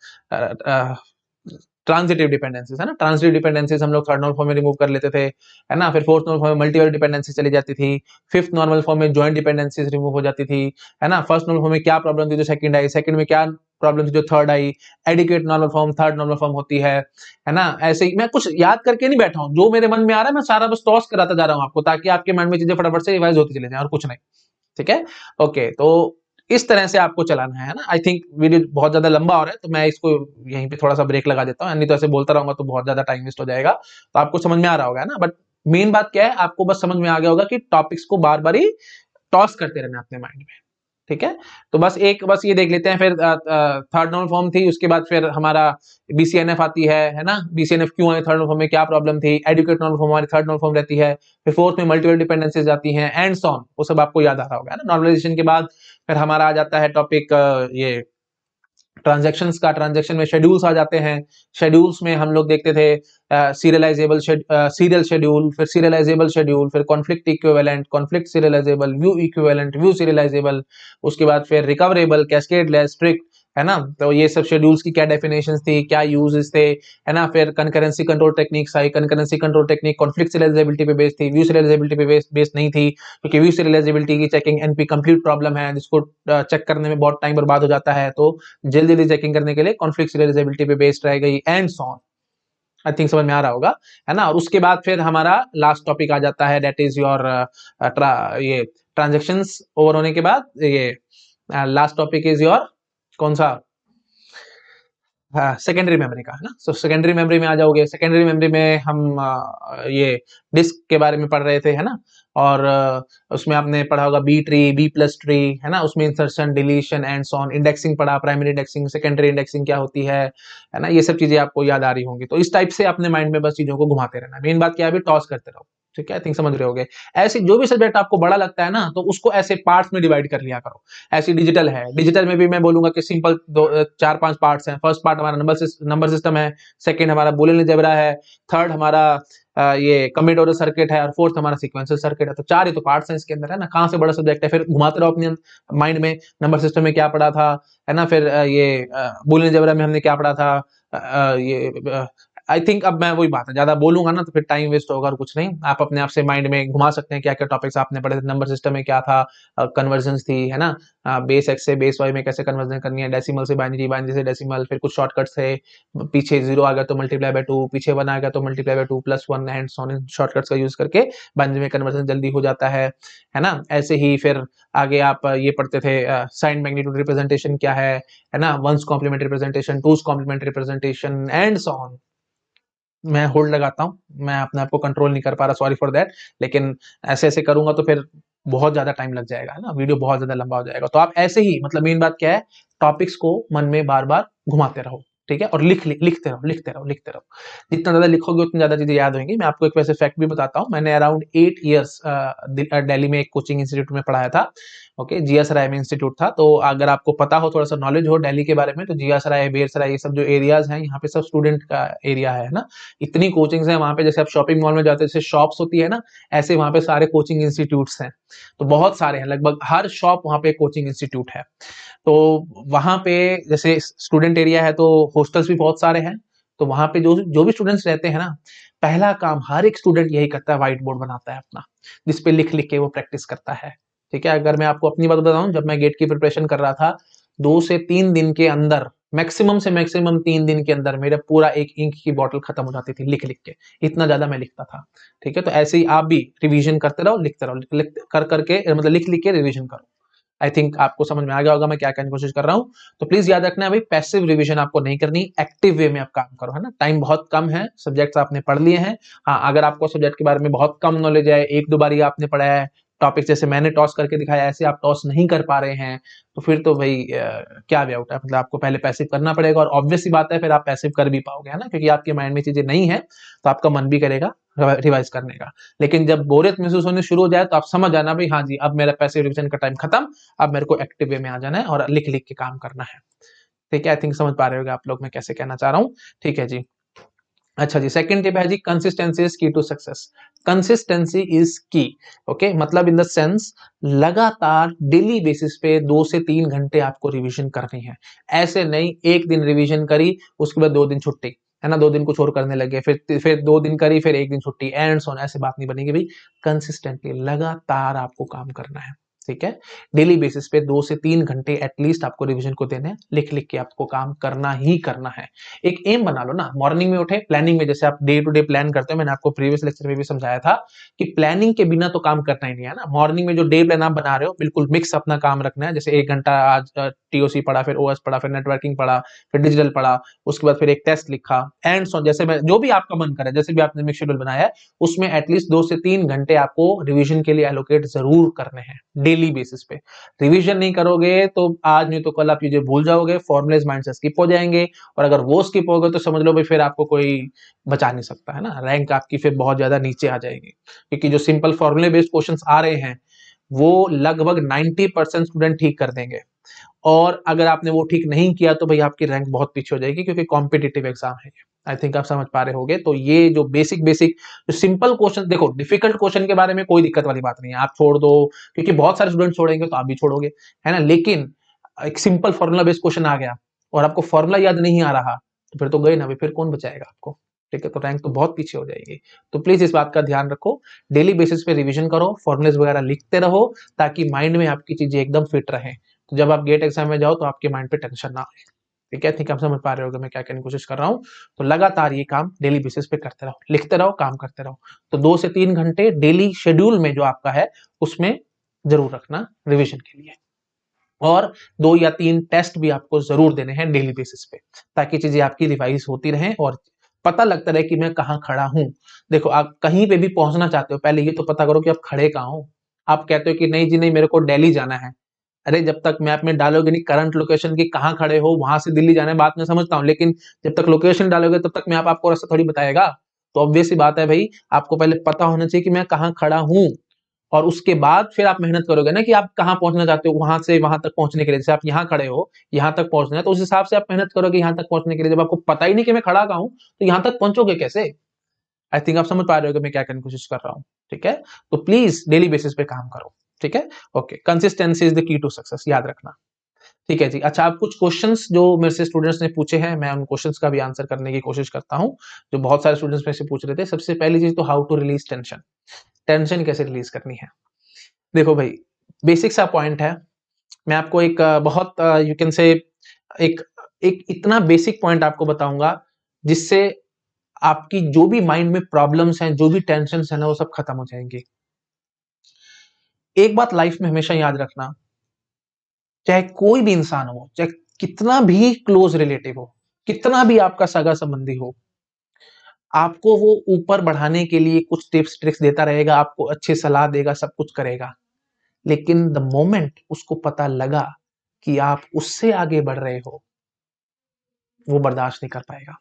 [SPEAKER 1] ट्रांजिटिव डिपेंडेंसीज, है ना। ट्रांजिटिव डिपेंडेंसीज हम लोग थर्ड नॉर्मल फॉर्म में रिमूव कर लेते थे, है ना। फिर फोर्थ नॉर्मल फॉर्म में मल्टीपल डिपेंडेंसी चली जाती थी। फिफ्थ नॉर्मल फॉर्म में जॉइंट डिपेंडेंसीज रिमूव हो जाती थी, है ना। फर्स्ट नॉर्मल फॉर्म में क्या प्रॉब्लम थी जो सेकंड आई, सेकंड में क्या प्रॉब्लम थी जो थर्ड आई। Adequate normal form third normal form होती है ना। ऐसे ही मैं कुछ याद करके नहीं बैठा हूँ, जो मेरे मन में आ रहा है मैं सारा बस टॉस कराता जा रहा हूँ आपको, ताकि आपके माइंड में चीजें फटाफट से रिवाइज होती चले जाए, और कुछ नहीं, ठीक है। ओके, तो इस तरह से आपको चलाना है ना। आई थिंक वीडियो बहुत ज्यादा लंबा हो रहा है, तो मैं इसको यहीं पे थोड़ा सा ब्रेक लगा देता हूँ, नहीं तो ऐसे बोलता रहूंगा तो बहुत ज्यादा टाइम वेस्ट हो जाएगा। तो आपको समझ में आ रहा होगा ना। बट मेन बात क्या है, आपको बस समझ में आ गया होगा कि टॉपिक्स को बार बार ही टॉस करते रहना अपने माइंड में, ठीक है। तो बस ये देख लेते हैं। फिर थर्ड नॉर्मल फॉर्म थी, उसके बाद फिर हमारा बीसीएनएफ आती है ना। बीसीएनएफ क्यों आई थर्ड नॉर्मल फॉर्म में, क्या प्रॉब्लम थी। एडुकेट नॉर्मल फॉर्म हमारी थर्ड नॉर्मल फॉर्म रहती है। फिर फोर्थ में मल्टीपल डिपेंडेंसीज आती हैं एंड सो ऑन, वो सब आपको याद आ रहा होगा ना। नॉर्मलाइजेशन के बाद फिर हमारा आ जाता है टॉपिक ये ट्रांजैक्शंस का। ट्रांजैक्शन में शेड्यूल्स आ जाते हैं। शेड्यूल्स में हम लोग देखते थे सीरियल शेड्यूल, फिर सीरियलाइजेबल शेड्यूल, फिर conflict equivalent, conflict serialisable, view equivalent, view serialisable, उसके बाद फिर रिकवरेबल, कैस्केडलेस, स्ट्रिक्ट, है ना। तो ये सब शेड्यूल्स की क्या डेफिनेशंस थी, क्या यूजेस थे, है ना। फिर कंकरेंसी कंट्रोल टेक्निक्स आई। Concurrency control technique conflict serializability पे बेस्ड थी, व्यू सीरियलाइजेबिलिटी पे बेस्ड नहीं थी, क्योंकि व्यू सीरियलाइजेबिलिटी की चेकिंग एनपी कंप्लीट प्रॉब्लम है, जिसको चेक करने में बहुत टाइम बर्बाद हो जाता है। तो जल्दी जल्दी चेकिंग करने के लिए कॉन्फ्लिक्ट सीरियलाइजेबिलिटी पे बेस्ड रह गई and so on. I think समझ में आ रहा होगा, है ना। और उसके बाद फिर हमारा लास्ट टॉपिक आ जाता है, दैट इज योर ये ट्रांजेक्शंस ओवर होने के बाद ये लास्ट टॉपिक इज योर कौन सा, हाँ, सेकेंडरी मेमोरी का, है ना। सो सेकेंडरी मेमोरी में आ जाओगे। सेकेंडरी मेमोरी में हम ये डिस्क के बारे में पढ़ रहे थे, है ना। और उसमें आपने पढ़ा होगा B tree, B plus tree, है ना। उसमें insertion, deletion and so on. Indexing पढ़ा, प्राइमरी इंडेक्सिंग, सेकेंडरी इंडेक्सिंग क्या होती है ना। ये सब चीजें आपको याद आ रही होंगी। तो इस टाइप से अपने माइंड में बस चीजों को घुमाते रहना। मेन बात क्या है, अभी टॉस करते रहो, ठीक है। आई थिंक समझ रहे होगे। ऐसे जो भी सब्जेक्ट आपको बड़ा लगता है ना, तो उसको ऐसे पार्ट्स में डिवाइड कर लिया करो। ऐसी डिजिटल है, डिजिटल में भी मैं बोलूंगा कि सिंपल दो चार पांच पार्ट्स हैं। फर्स्ट पार्ट हमारा नंबर सिस्टम है, सेकंड हमारा बूलियन अलजेब्रा है, थर्ड हमारा ये कम्यूटेटर सर्किट है, और फोर्थ हमारा सीक्वेंशियल सर्किट है। तो चार ही तो पार्ट्स हैं इसके अंदर, है ना। कहां से बड़ा सब्जेक्ट है, फिर घुमाते रहो अपने माइंड में। नंबर सिस्टम में क्या पढ़ा था, है ना। फिर ये बूलियन अलजेब्रा में हमने क्या पढ़ा था, ये आई थिंक अब मैं वही बात है, ज्यादा बोलूंगा ना तो फिर टाइम वेस्ट होगा और कुछ नहीं। आप अपने आप से माइंड में घुमा सकते हैं क्या क्या टॉपिक्स आपने पढ़े थे। नंबर सिस्टम में क्या था, कन्वर्जन्स थी, है ना। बेस एक्स से बेस वाई में कैसे कन्वर्जन करनी है, डेसिमल से बाइनरी, बाइनरी से डेसिमल, फिर कुछ शॉर्टकट्स थे। पीछे जीरो आ गया तो मल्टीप्लाई बाय टू, पीछे वन आ गया तो multiply by two plus one, and so on. Shortcuts का यूज करके बाइनरी में कन्वर्जन जल्दी हो जाता है ना। ऐसे ही फिर आगे आप ये पढ़ते थे साइन मैग्नीट्यूड रिप्रेजेंटेशन क्या है ना। One's complement representation, two's complement representation and so on. मैं होल्ड लगाता हूँ, मैं अपने आप को कंट्रोल नहीं कर पा रहा, सॉरी फॉर दैट। लेकिन ऐसे ऐसे करूंगा तो फिर बहुत ज्यादा टाइम लग जाएगा, है ना। वीडियो बहुत ज्यादा लंबा हो जाएगा। तो आप ऐसे ही, मतलब मेन बात क्या है, टॉपिक्स को मन में बार बार घुमाते रहो, ठीक है। और लिखते रहो, लिखते रहो, लिखते रहो। जितना ज्यादा लिखोगे उतनी ज्यादा चीजें याद होंगी। मैं आपको एक वैसे फैक्ट भी बताता हूँ। मैंने अराउंड 8 ईयर्स दिल्ली में एक कोचिंग इंस्टीट्यूट में पढ़ाया था। ओके, जीएस राय में इंस्टीट्यूट था। तो अगर आपको पता हो, थोड़ा सा नॉलेज हो दिल्ली के बारे में, तो जीएस राय, बेरसराय, ये सब जो एरियाज हैं, यहाँ पे सब स्टूडेंट का एरिया है ना। इतनी कोचिंग्स हैं वहां पे। जैसे आप शॉपिंग मॉल में जाते हैं, जैसे शॉप्स होती है ना, ऐसे वहां पे सारे कोचिंग इंस्टीट्यूट्स हैं। तो बहुत सारे हैं, लगभग हर शॉप वहां पे कोचिंग इंस्टीट्यूट है। तो वहां पे जैसे स्टूडेंट एरिया है, तो हॉस्टल्स भी बहुत सारे हैं। तो वहां पे जो जो भी स्टूडेंट्स रहते हैं ना, पहला काम हर एक स्टूडेंट यही करता है, व्हाइट बोर्ड बनाता है अपना, जिसपे लिख लिख के वो प्रैक्टिस करता है, ठीक है। अगर मैं आपको अपनी बात बताऊं, जब मैं गेट की प्रिपरेशन कर रहा था, 2 से 3 दिन के अंदर, मैक्सिमम से मैक्सिमम 3 दिन के अंदर मेरा पूरा एक इंक की बॉटल खत्म हो जाती थी लिख लिख के। इतना ज्यादा मैं लिखता था, ठीक है। तो ऐसे ही आप भी रिवीजन करते रहो, लिखते रहो, कर करके, मतलब लिख लिख के रिवीजन करो। आई थिंक आपको समझ में आ गया होगा मैं क्या कहने की कोशिश कर रहा हूँ। तो प्लीज याद रखना है भाई, पैसिव रिवीजन आपको नहीं करनी, एक्टिव वे में आप काम करो, है ना। टाइम बहुत कम है, सब्जेक्ट्स आपने पढ़ लिए हैं। हाँ, अगर आपको सब्जेक्ट के बारे में बहुत कम नॉलेज है, एक दो बार ही आपने पढ़ा है टॉपिक, जैसे मैंने टॉस करके दिखाया, ऐसे आप टॉस नहीं कर पा रहे हैं, तो फिर तो भाई क्या वे आउट है। मतलब आपको पहले पैसिव करना पड़ेगा, और ऑब्वियस सी बात है फिर आप पैसिव कर भी पाओगे, है ना, क्योंकि आपके माइंड में चीजें नहीं है, तो आपका मन भी करेगा रिवाइज करने का। लेकिन जब बोरियत महसूस होने शुरू हो जाए, तो आप समझ जाना भाई, हाँ जी, अब मेरा पैसिव रिविजन का टाइम खत्म, अब मेरे को एक्टिव वे में आ जाना है और लिख लिख के काम करना है, ठीक है। आई थिंक समझ पा रहे होगे आप लोग मैं कैसे कहना चाह रहा हूँ, ठीक है जी। अच्छा जी, सेकंड टिप है जी, कंसिस्टेंसी इज की टू सक्सेस। कंसिस्टेंसी इज की, ओके, मतलब इन द सेंस लगातार डेली बेसिस पे 2 से 3 घंटे आपको रिवीजन करनी है। ऐसे नहीं एक दिन रिवीजन करी, उसके बाद 2 दिन छुट्टी, है ना, 2 दिन कुछ और करने लगे, फिर 2 दिन करी, फिर एक दिन छुट्टी, एंड सो ऑन। ऐसे बात नहीं बनेगी भाई। कंसिस्टेंटली लगातार आपको काम करना है, ठीक है। डेली बेसिस पे 2 से 3 घंटे एटलीस्ट आपको रिवीजन को देने हैं, लिख लिख के आपको काम करना ही करना है। एक एम बना लो ना, मॉर्निंग में उठे, प्लानिंग में जैसे आप डे टू डे प्लान करते हो, मैंने आपको प्रीवियस लेक्चर में भी समझाया था कि प्लानिंग के बिना तो काम करना ही नहीं है ना। मॉर्निंग में जो डे प्लान आप बना रहे हो, बिल्कुल मिक्स अपना काम रखना है। जैसे 1 घंटा आज टीओसी पढ़ा, फिर ओएस पढ़ा, फिर नेटवर्किंग पढ़ा, फिर डिजिटल पढ़ा, उसके बाद फिर एक टेस्ट लिखा, एंड सो जैसे मैं जो भी आपका मन करे, जैसे भी आपने मिक्स शेड्यूल बनाया है, उसमें एटलीस्ट 2 से 3 घंटे आपको रिवीजन के लिए एलोकेट जरूर करने हैं, डेली डेली बेसिस पे। रिवीजन नहीं करोगे तो आज नहीं तो कल आप चीजें भूल जाओगे, फॉर्मुलेज माइंड से स्किप हो जाएंगे, और अगर वो स्किप हो गए तो समझ लो भाई फिर आपको कोई बचा नहीं सकता है ना, रैंक आपकी फिर बहुत ज्यादा नीचे आ जाएगी। क्योंकि जो सिंपल फॉर्मुले बेस्ड क्वेश्चन आ रहे हैं वो लगभग 90% स्टूडेंट ठीक कर देंगे, और अगर आपने वो ठीक नहीं किया तो भाई आपकी रैंक बहुत पीछे हो जाएगी, क्योंकि कॉम्पिटिटिव एग्जाम है। आई थिंक आप समझ पा रहे होगे। तो ये जो बेसिक बेसिक जो सिंपल क्वेश्चन, देखो डिफिकल्ट क्वेश्चन के बारे में कोई दिक्कत वाली बात नहीं है, आप छोड़ दो, क्योंकि बहुत सारे स्टूडेंट छोड़ेंगे तो आप भी छोड़ोगे, है ना। लेकिन एक सिंपल फॉर्मूला बेस्ड क्वेश्चन आ गया और आपको फॉर्मूला याद नहीं आ रहा, तो फिर तो गए ना भाई, फिर कौन बचाएगा आपको, ठीक है। तो रैंक तो बहुत पीछे हो जाएगी। तो प्लीज इस बात का ध्यान रखो, डेली बेसिस पे रिवीजन करो, फॉर्मुलेज वगैरह लिखते रहो, ताकि माइंड में आपकी चीजें एकदम फिट रहे। तो जब आप गेट एग्जाम में जाओ तो आपके माइंड पे टेंशन ना आए, ठीक है। ठीक, आप समझ पा रहे होगे मैं क्या कहने की कोशिश कर रहा हूँ। तो लगातार ये काम डेली बेसिस पे करते रहो, लिखते रहो, काम करते रहो। तो 2 से 3 घंटे डेली शेड्यूल में जो आपका है उसमें जरूर रखना रिवीजन के लिए, और 2 या 3 टेस्ट भी आपको जरूर देने हैं डेली बेसिस पे, ताकि चीजें आपकी रिवाइज होती रहें और पता लगता रहे कि मैं कहाँ खड़ा हूं। देखो आप कहीं पे भी पहुंचना चाहते हो, पहले ये तो पता करो कि आप खड़े कहाँ हो। आप कहते हो कि नहीं जी नहीं, मेरे को दिल्ली जाना है। अरे जब तक मैप में डालोगे नहीं करंट लोकेशन की कहाँ खड़े हो, वहां से दिल्ली जाना है, बात मैं समझता हूँ, लेकिन जब तक लोकेशन डालोगे तब तक मैप आपको रास्ता थोड़ी बताएगा। तो ऑब्वियस सी बात है भाई, आपको पहले पता होना चाहिए कि मैं कहाँ खड़ा हूँ, और उसके बाद फिर आप मेहनत करोगे ना कि आप कहाँ पहुंचना चाहते हो, वहां से वहां तक पहुंचने के लिए। जैसे आप यहाँ खड़े हो, यहाँ तक पहुंचना है, तो उस हिसाब से आप मेहनत करोगे यहाँ तक पहुंचने के लिए। जब आपको पता ही नहीं कि मैं खड़ा कहाँ हूँ, तो यहाँ तक पहुंचोगे कैसे। आई थिंक आप समझ पा रहे हो मैं क्या करने की कोशिश कर रहा हूँ, ठीक है। तो प्लीज डेली बेसिस पे काम करो, ठीक है। Okay, consistency is the key to success, याद रखना, ठीक है जी। अच्छा, आप कुछ क्वेश्चंस जो मेरे से स्टूडेंट्स ने पूछे हैं, मैं उन क्वेश्चंस का भी आंसर करने की कोशिश करता हूँ, जो बहुत सारे स्टूडेंट्स मेरे से पूछ रहे थे। सबसे पहली चीज तो how to release tension, tension कैसे रिलीज करनी है। देखो भाई, बेसिक सा पॉइंट है। मैं आपको एक बहुत यू कैन से एक एक इतना बेसिक पॉइंट आपको बताऊंगा जिससे आपकी जो भी माइंड में प्रॉब्लम्स हैं, जो भी टेंशन है ना, वो सब खत्म हो जाएंगे। एक बात लाइफ में हमेशा याद रखना, चाहे कोई भी इंसान हो, चाहे कितना भी क्लोज रिलेटिव हो, कितना भी आपका सगा संबंधी हो, आपको वो ऊपर बढ़ाने के लिए कुछ टिप्स ट्रिक्स देता रहेगा, आपको अच्छी सलाह देगा, सब कुछ करेगा। लेकिन द मोमेंट उसको पता लगा कि आप उससे आगे बढ़ रहे हो, वो बर्दाश्त नहीं कर पाएगा,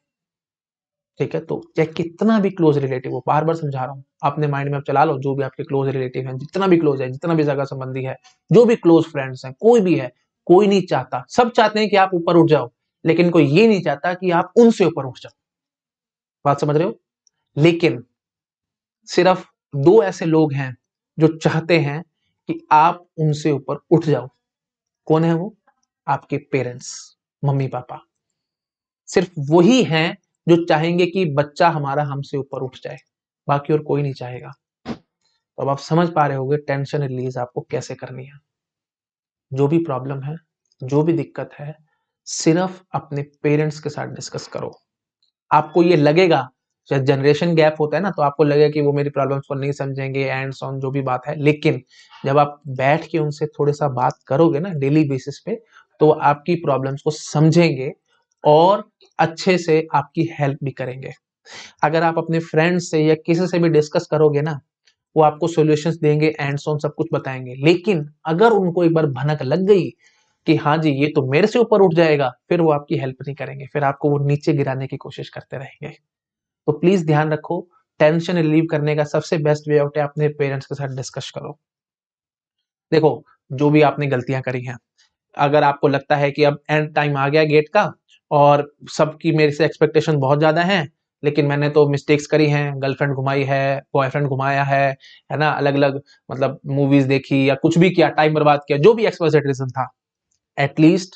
[SPEAKER 1] ठीक है। तो चाहे कितना भी क्लोज रिलेटिव हो, बार बार समझा रहा हूं, अपने माइंड में आप चला लो, जो भी आपके क्लोज रिलेटिव हैं, जितना भी क्लोज है, जितना भी सगा संबंधी है, जो भी क्लोज फ्रेंड्स हैं, कोई भी है, कोई नहीं चाहता, सब चाहते हैं कि आप ऊपर उठ जाओ, लेकिन कोई ये नहीं चाहता कि आप उनसे ऊपर उठ जाओ। बात समझ रहे हो। लेकिन सिर्फ 2 ऐसे लोग हैं जो चाहते हैं कि आप उनसे ऊपर उठ जाओ। कौन है वो? आपके पेरेंट्स, मम्मी पापा। सिर्फ वही हैं जो चाहेंगे कि बच्चा हमारा हमसे ऊपर उठ जाए, बाकी और कोई नहीं चाहेगा। तो अब आप समझ पा रहे होंगे टेंशन रिलीज आपको कैसे करनी है। जो भी प्रॉब्लम है, जो भी दिक्कत है, सिर्फ अपने पेरेंट्स के साथ डिस्कस करो। आपको ये लगेगा, शायद जनरेशन गैप होता है ना, तो आपको लगेगा कि वो मेरी प्रॉब्लम्स को नहीं समझेंगे एंड सो ऑन, जो भी बात है। लेकिन जब आप बैठ के उनसे थोड़ा सा बात करोगे ना डेली बेसिस पे, तो आपकी प्रॉब्लम्स को समझेंगे और अच्छे से आपकी हेल्प भी करेंगे। अगर आप अपने फ्रेंड्स से या किसी से भी डिस्कस करोगे ना, वो आपको सॉल्यूशंस देंगे एंड सो ऑन, सब कुछ बताएंगे। लेकिन अगर उनको एक बार भनक लग गई कि हाँ जी ये तो मेरे से ऊपर उठ जाएगा, फिर वो आपकी हेल्प नहीं करेंगे, फिर आपको वो नीचे गिराने की कोशिश करते रहेंगे। तो प्लीज ध्यान रखो, टेंशन रिलीव करने का सबसे बेस्ट वे आउट है अपने पेरेंट्स के साथ डिस्कस करो। देखो, जो भी आपने गलतियां करी हैं, अगर आपको लगता है कि अब एंड टाइम आ गया गेट का और सबकी मेरे से एक्सपेक्टेशन बहुत ज्यादा है, लेकिन मैंने तो मिस्टेक्स करी हैं, गर्लफ्रेंड घुमाई है, बॉयफ्रेंड घुमाया है ना, अलग अलग मतलब मूवीज देखी या कुछ भी किया, टाइम बर्बाद किया, जो भी एक्सप्रेस रीजन था, एटलीस्ट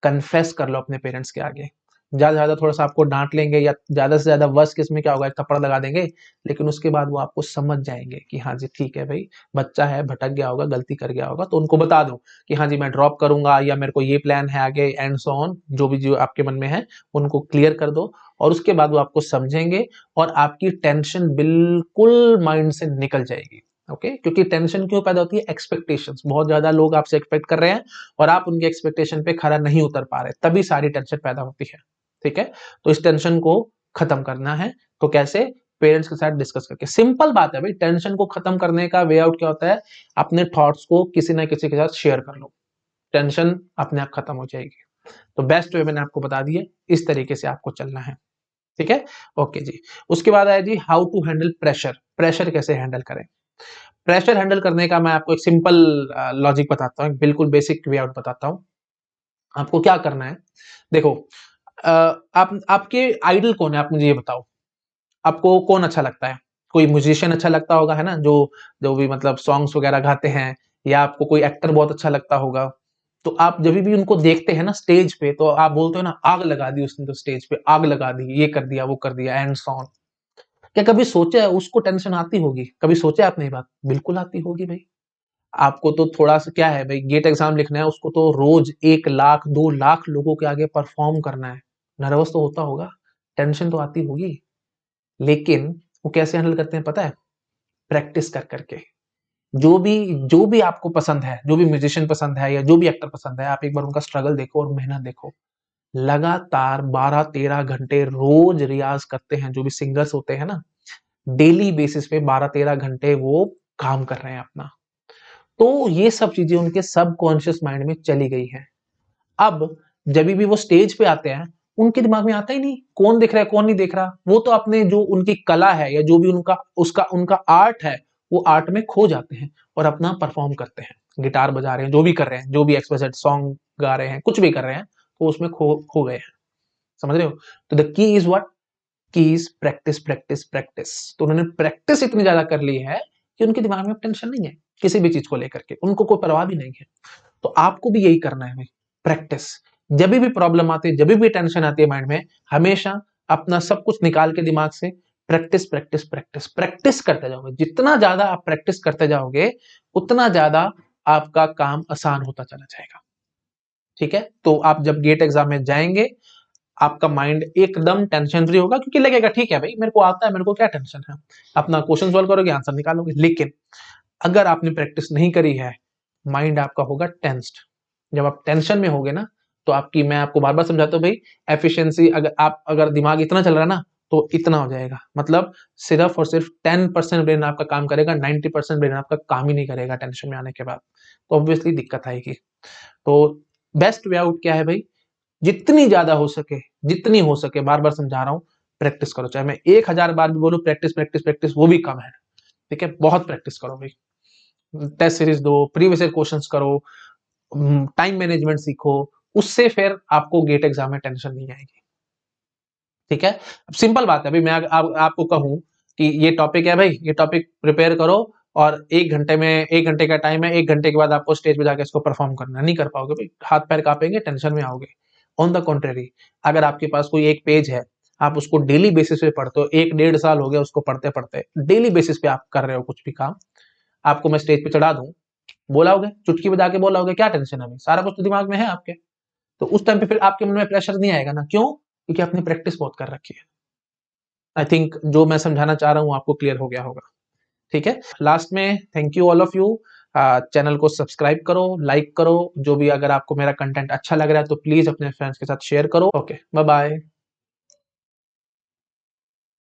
[SPEAKER 1] कन्फेस कर लो अपने पेरेंट्स के आगे। ज्यादा से ज्यादा थोड़ा सा आपको डांट लेंगे, या ज्यादा से ज्यादा वर्स्ट केस में क्या होगा, एक थप्पड़ लगा देंगे, लेकिन उसके बाद वो आपको समझ जाएंगे कि हाँ जी ठीक है भाई, बच्चा है, भटक गया होगा, गलती कर गया होगा। तो उनको बता दो कि हाँ जी मैं ड्रॉप करूंगा, या मेरे को ये प्लान है आगे एंड सो ऑन, जो भी जो आपके मन में है उनको क्लियर कर दो, और उसके बाद वो आपको समझेंगे और आपकी टेंशन बिल्कुल माइंड से निकल जाएगी। ओके, क्योंकि टेंशन क्यों पैदा होती है? एक्सपेक्टेशंस, बहुत ज्यादा लोग आपसे एक्सपेक्ट कर रहे हैं और आप उनके एक्सपेक्टेशन पे खरा नहीं उतर पा रहे, तभी सारी टेंशन पैदा होती है, ठीक है। तो इस टेंशन को खत्म करना है, तो कैसे? पेरेंट्स के साथ डिस्कस करके। सिंपल बात है भाई, टेंशन को खत्म करने का वे आउट क्या होता है, अपने थॉट्स को किसी ना किसी के साथ शेयर कर लो, टेंशन अपने आप खत्म हो जाएगी। तो बेस्ट वे मैंने आपको बता दिया, इस तरीके से आपको चलना है, ठीक है। ओके जी, उसके बाद आया जी how to handle pressure. Pressure कैसे हैंडल करें। प्रेशर हैंडल करने का मैं आपको एक सिंपल लॉजिक बताता हूँ, बिल्कुल बेसिक वे आउट बताता हूँ। आपको क्या करना है, देखो आप आपके आइडल कौन है, आप मुझे ये बताओ, आपको कौन अच्छा लगता है। कोई म्यूजिशियन अच्छा लगता होगा, है ना, जो जो भी मतलब सॉन्ग्स वगैरह गाते हैं, या आपको कोई एक्टर बहुत अच्छा लगता होगा। तो आप जब भी उनको देखते हैं ना स्टेज पे, तो आप बोलते हो ना, आग लगा दी उसने, तो स्टेज पे आग लगा दी, ये कर दिया वो कर दिया एंड सॉन। क्या कभी सोचा है उसको टेंशन आती होगी, कभी सोचा आपने ये बात, बिल्कुल आती होगी भाई। आपको तो थोड़ा सा क्या है भाई, गेट एग्जाम लिखना है, उसको तो रोज 1 लाख 2 लाख लोगों के आगे परफॉर्म करना है, नर्वस तो होता होगा, टेंशन तो आती होगी। लेकिन वो कैसे हैंडल करते हैं पता है, प्रैक्टिस कर करके। जो भी आपको पसंद है, जो भी म्यूजिशियन पसंद है या जो भी एक्टर पसंद है, आप एक बार उनका स्ट्रगल देखो और मेहनत देखो। लगातार 12-13 घंटे रोज रियाज करते हैं, जो भी सिंगर्स होते हैं ना, डेली बेसिस पे 12-13 घंटे वो काम कर रहे हैं अपना। तो ये सब चीजें उनके सबकॉन्शियस माइंड में चली गई हैं। अब जब भी वो स्टेज पे आते हैं, उनके दिमाग में आता ही नहीं कौन देख रहा है कौन नहीं देख रहा। वो तो अपने जो उनकी कला है या जो भी उनका उसका उनका आर्ट है, वो आर्ट में खो जाते हैं और अपना परफॉर्म करते हैं, गिटार बजा रहे हैं, जो भी कर रहे हैं, जो भी एक्सप्रेसेड सॉन्ग गा रहे हैं, कुछ भी कर रहे हैं, तो उसमें खो गए हैं। समझ रहे हो। तो द की इज व्हाट, की इज प्रैक्टिस प्रैक्टिस प्रैक्टिस। तो उन्होंने प्रैक्टिस इतनी ज्यादा कर ली है कि उनके दिमाग में टेंशन नहीं है किसी भी चीज को लेकर के, उनको कोई परवाह भी नहीं है। तो आपको भी यही करना है भाई, प्रैक्टिस। जब भी प्रॉब्लम आती है, जब भी टेंशन आती है माइंड में, हमेशा अपना सब कुछ निकाल के दिमाग से प्रैक्टिस प्रैक्टिस प्रैक्टिस प्रैक्टिस करते जाओगे। जितना ज्यादा आप प्रैक्टिस करते जाओगे, उतना ज्यादा आपका काम आसान होता चला जाएगा, ठीक है। तो आप जब गेट एग्जाम में जाएंगे, आपका माइंड एकदम टेंशन फ्री होगा, क्योंकि लगेगा ठीक है भाई मेरे को आता है, मेरे को क्या टेंशन है। अपना क्वेश्चन सॉल्व करोगे, आंसर निकालोगे। लेकिन अगर आपने प्रैक्टिस नहीं करी है, माइंड आपका होगा टेंस्ड। जब आप टेंशन में होगे ना, तो आपकी, मैं आपको बार बार समझाता हूँ भाई, एफिशिएंसी, अगर दिमाग इतना चल रहा है ना, तो इतना हो जाएगा। मतलब सिर्फ और सिर्फ 10% ब्रेन आपका काम करेगा, 90% ब्रेन आपका काम ही नहीं करेगा टेंशन में आने के बाद। तो ऑब्वियसली दिक्कत आएगी। तो बेस्ट वे आउट क्या है भाई, जितनी ज्यादा हो सके, जितनी हो सके, बार बार समझा रहा हूं, प्रैक्टिस करो। चाहे मैं 1000 बार भी बोलूं प्रैक्टिस प्रैक्टिस प्रैक्टिस, वो भी कम है, ठीक है। बहुत प्रैक्टिस करो भाई, टेस्ट सीरीज दो, प्रीवियस ईयर क्वेश्चंस करो, टाइम मैनेजमेंट सीखो, उससे फिर आपको गेट एग्जाम में टेंशन नहीं आएगी, ठीक है। सिंपल बात है भाई, मैं आपको कहूं कि ये टॉपिक है भाई, ये टॉपिक प्रिपेयर करो, और 1 घंटे में, 1 घंटे का टाइम है, 1 घंटे के बाद आपको स्टेज पे जाके इसको परफॉर्म करना, नहीं कर पाओगे भाई, हाथ पैर कांपेंगे, टेंशन में आओगे। ऑन द कॉन्ट्रेरी, अगर आपके पास कोई एक पेज है, आप उसको डेली बेसिस पे पढ़ते हो, 1-1.5 साल हो गया उसको पढ़ते पढ़ते, डेली बेसिस पे आप कर रहे हो कुछ भी काम, आपको मैं स्टेज पे चढ़ा दूं, बोलाओगे, चुटकी बजा के बोलाओगे, क्या टेंशन है भाई, सारा कुछ तो दिमाग में है आपके। तो उस टाइम पे फिर आपके मन में प्रेशर नहीं आएगा ना, क्यों, क्योंकि आपने प्रैक्टिस बहुत कर रखी है। आई थिंक जो मैं समझाना चाह रहा हूं आपको क्लियर हो गया होगा, ठीक है। लास्ट में thank you all of you. Channel को सब्सक्राइब करो, लाइक करो, जो भी, अगर आपको मेरा कंटेंट अच्छा लग रहा है तो प्लीज अपने फ्रेंड्स के साथ शेयर करो। Okay, bye bye.